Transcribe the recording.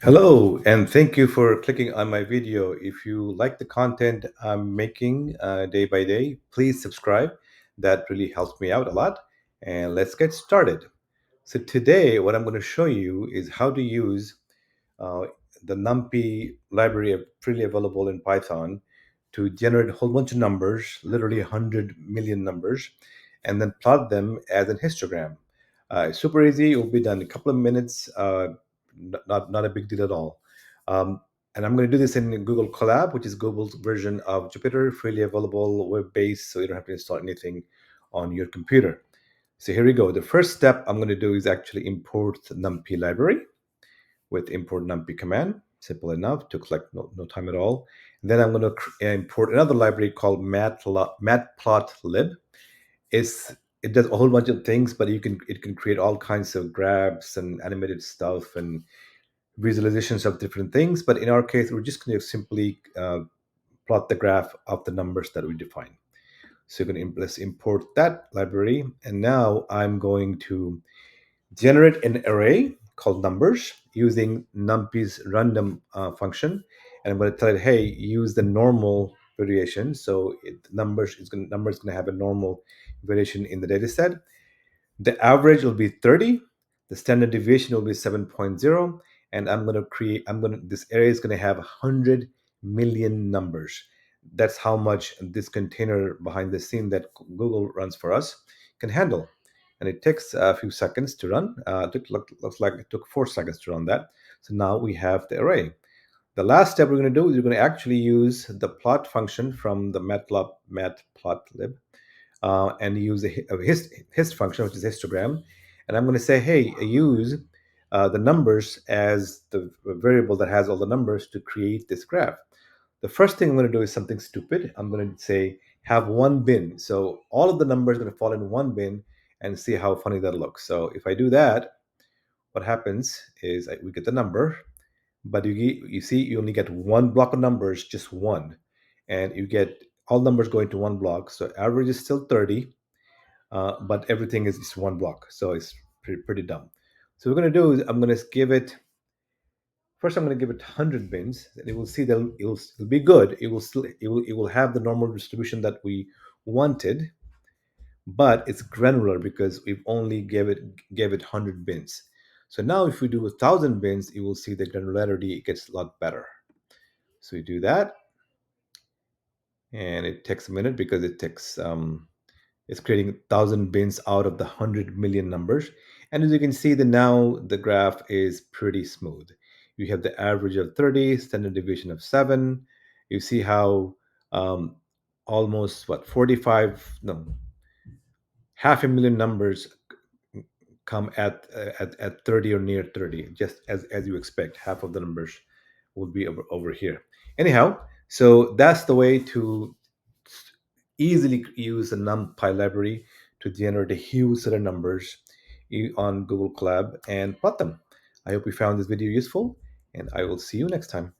Hello, and thank you for clicking on my video. If you like the content I'm making day by day, please subscribe. That really helps me out a lot. And let's get started. So today, what I'm going to show you is how to use uh, the Numpy library freely available in Python to generate a whole bunch of numbers, literally 100 million numbers, and then plot them as an histogram. It's super easy. It will be done in a couple of minutes. Not a big deal at all. Um, and I'm going to do this in Google Colab, which is Google's version of Jupyter, freely available, web-based, so you don't have to install anything on your computer. So here we go. The first step I'm going to do is actually import the Numpy library with import numpy command. Simple enough, took like no time at all. And then I'm going to import another library called MATPLOTlib. It does a whole bunch of things, but it can create all kinds of graphs and animated stuff and visualizations of different things. But in our case, we're just going to simply plot the graph of the numbers that we define. So you're going to let's import that library, and now I'm going to generate an array called numbers using numpy's random function, and I'm going to tell it, hey, use the normal variation. So number is going to have a normal variation in the data set. The average will be 30. The standard deviation will be 7.0. And this array is going to have 100 million numbers. That's how much this container behind the scene that Google runs for us can handle. And it takes a few seconds to run. Looks like it took 4 seconds to run that. So now we have the array. The last step we're going to do is we're going to actually use the plot function from the matplotlib and use a hist function, which is histogram. And I'm going to say, hey, use the numbers as the variable that has all the numbers to create this graph. The first thing I'm going to do is something stupid. I'm going to say, have one bin. So all of the numbers are going to fall in one bin and see how funny that looks. So if I do that, what happens is we get the number, but you see, you only get one block of numbers, just one. And you get all numbers going to one block. So average is still 30, but everything is just one block. So it's pretty dumb. So what we're going to do is I'm going to give it, first I'm going to give it 100 bins, and it will see that it'll be good. It will have the normal distribution that we wanted, but it's granular because we've only gave it 100 bins. So now if we do 1,000 bins, you will see the granularity gets a lot better. So we do that, and it takes a minute because it's creating 1,000 bins out of the 100 million numbers. And as you can see, now the graph is pretty smooth. You have the average of 30, standard deviation of 7. You see how almost 45, no, half a million numbers come at 30 or near 30, just as you expect. Half of the numbers will be over here. Anyhow, so that's the way to easily use the NumPy library to generate a huge set of numbers on Google Colab and plot them. I hope you found this video useful, and I will see you next time.